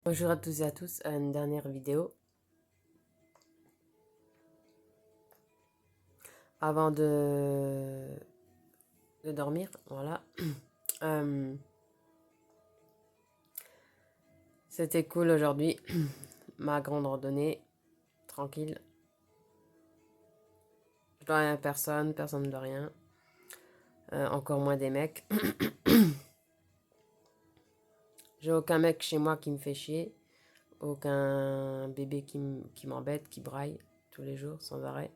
Bonjour à tous et à tous, à une dernière vidéo avant de dormir, voilà. Euh, C'était cool aujourd'hui, ma grande randonnée, tranquille. Je dois rien à personne, personne ne doit rien, encore moins des mecs. J'ai aucun mec chez moi qui me fait chier, aucun bébé qui m'embête, qui braille tous les jours sans arrêt.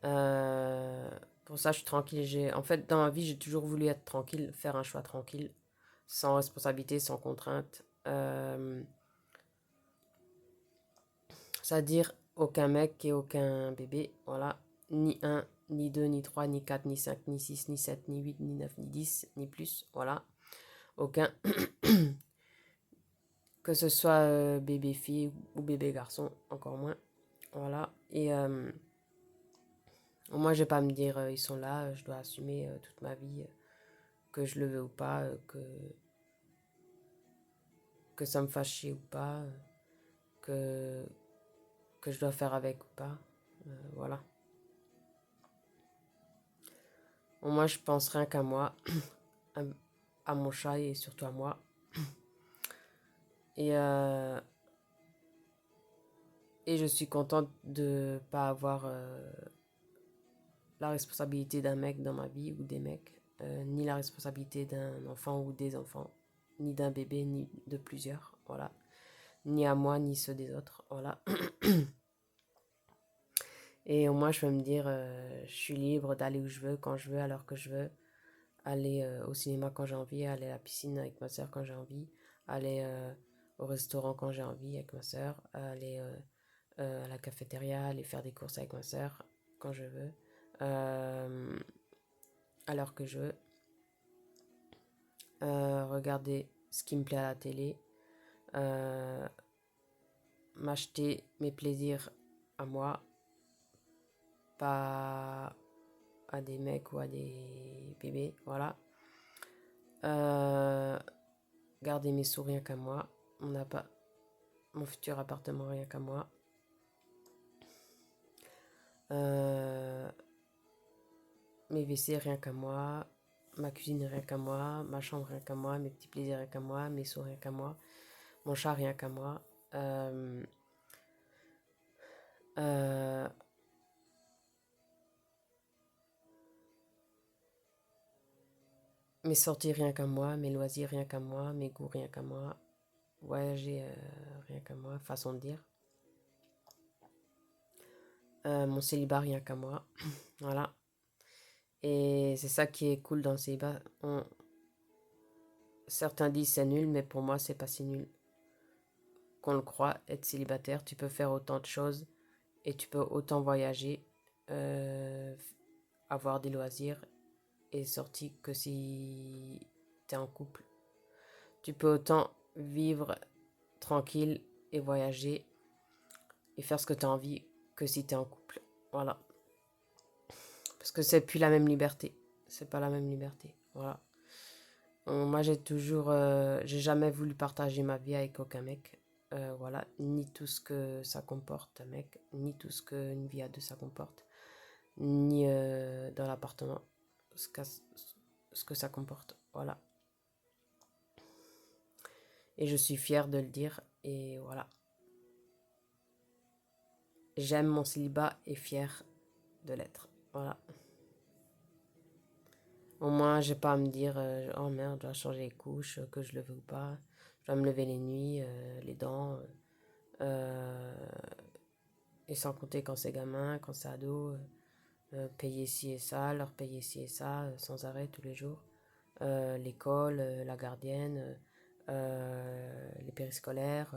Euh, pour ça, je suis tranquille. En fait, dans ma vie, j'ai toujours voulu être tranquille, faire un choix tranquille, sans responsabilité, sans contrainte. C'est-à-dire aucun mec et aucun bébé. Voilà. Ni un, ni deux, ni trois, ni quatre, ni cinq, ni six, ni sept, ni huit, ni neuf, ni dix, ni plus. Voilà. Aucun. Que ce soit bébé fille ou bébé garçon, encore moins. Voilà. Et moi, je vais pas me dire ils sont là, je dois assumer toute ma vie, que je le veux ou pas, que ça me fasse chier ou pas, que, que je dois faire avec ou pas. Voilà. Moi, je pense rien qu'à moi, à, à mon chat et surtout à moi. Et, euh, et je suis contente de pas avoir la responsabilité d'un mec dans ma vie ou des mecs, ni la responsabilité d'un enfant ou des enfants, ni d'un bébé, ni de plusieurs, voilà. Ni à moi, ni ceux des autres, voilà. Et au moins, je peux me dire, je suis libre d'aller où je veux, quand je veux, à l'heure que je veux, aller au cinéma quand j'ai envie, aller à la piscine avec ma soeur quand j'ai envie, aller au restaurant quand j'ai envie avec ma soeur, aller à la cafétéria, aller faire des courses avec ma soeur quand je veux, euh, à l'heure que je veux, regarder ce qui me plaît à la télé, euh, m'acheter mes plaisirs à moi, pas à des mecs ou à des bébés, voilà. Euh, Garder mes sous rien qu'à moi, mon futur appartement rien qu'à moi. Euh, Mes WC rien qu'à moi, ma cuisine rien qu'à moi, ma chambre rien qu'à moi, mes petits plaisirs rien qu'à moi, mes sous rien qu'à moi, mon chat rien qu'à moi, euh, mes sorties rien qu'à moi, mes loisirs rien qu'à moi, mes goûts rien qu'à moi, voyager rien qu'à moi, façon de dire. Mon célibat rien qu'à moi, voilà. Et c'est ça qui est cool dans le célibat. Certains disent c'est nul, mais pour moi c'est pas si nul qu'on le croit. Être célibataire, tu peux faire autant de choses et tu peux autant voyager, euh, avoir des loisirs et sortir que si t'es en couple. Tu peux autant vivre tranquille et voyager et faire ce que tu as envie que si t'es en couple. Voilà. Parce que c'est plus la même liberté. C'est pas la même liberté. Voilà. Moi, j'ai jamais voulu partager ma vie avec aucun mec. Voilà. Ni tout ce que ça comporte, un mec, ni tout ce qu'une vie à deux ça comporte, ni dans l'appartement, ce que ça comporte. Voilà. Et je suis fière de le dire. Et voilà. J'aime mon célibat et fière de l'être. Voilà. Au moins, j'ai pas à me dire oh merde, je dois changer les couches, que je le veux ou pas. Je dois me lever les nuits, les dents. Euh, et sans compter quand c'est gamin, quand c'est ado. Payer ci et ça, leur payer ci et ça, sans arrêt tous les jours. L'école, la gardienne, les périscolaires,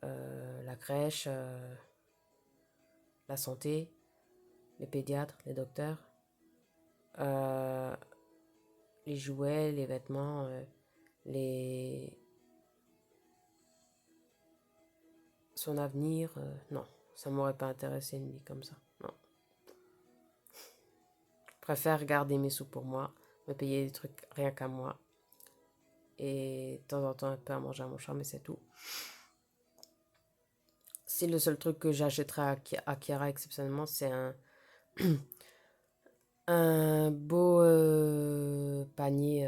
la crèche, la santé, les pédiatres, les docteurs, euh, les jouets, les vêtements, les... son avenir. Non, ça m'aurait pas intéressé une vie comme ça. Non. Je préfère garder mes sous pour moi, me payer des trucs rien qu'à moi, et de temps en temps un peu à manger à mon chat, mais c'est tout. C'est le seul truc que j'achèterai à Kiara exceptionnellement, c'est un beau panier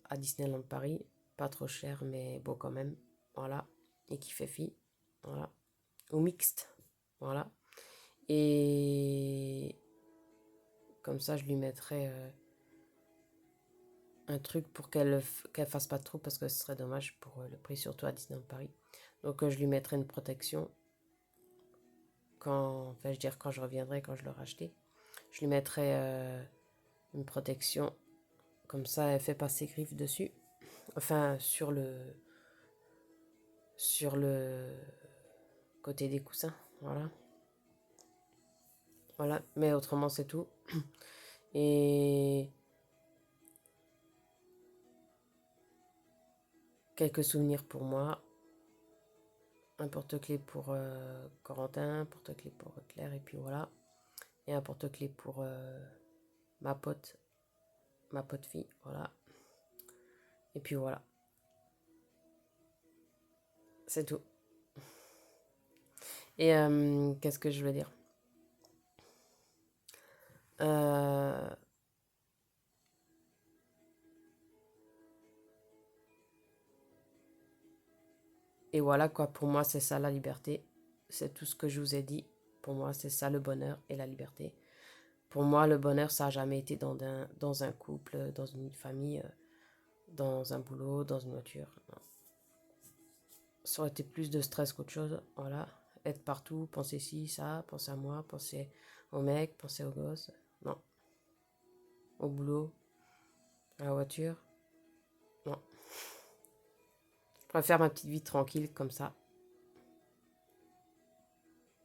à Disneyland Paris. Pas trop cher, mais beau quand même. Voilà. Et qui fait fi. Voilà. Ou mixte. Voilà. Et comme ça, je lui mettrai un truc pour qu'elle fasse pas trop parce que ce serait dommage pour le prix, surtout à Disneyland Paris. Donc, je lui mettrai une protection enfin, je veux dire, quand je reviendrai, quand je l'aurai acheté. Je lui mettrai une protection. Comme ça, elle fait pas ses griffes dessus. Enfin, sur le côté des coussins. Voilà. Voilà. Mais autrement, c'est tout. Et quelques souvenirs pour moi. Un porte-clés pour Corentin, un porte-clés pour Claire, et puis voilà. Et un porte-clés pour ma pote, ma pote fille. Voilà. Et puis voilà. C'est tout. Et qu'est-ce que je veux dire? Euh, et voilà quoi, pour moi c'est ça la liberté. C'est tout ce que je vous ai dit. Pour moi c'est ça le bonheur et la liberté. Pour moi le bonheur ça n'a jamais été dans un couple, dans une famille, dans un boulot, dans une voiture. Non. Ça aurait été plus de stress qu'autre chose. Voilà. Être partout, penser ci, ça, penser à moi, penser au mec, penser aux gosses. Non. Au boulot, à la voiture. Non. Je préfère ma petite vie tranquille comme ça.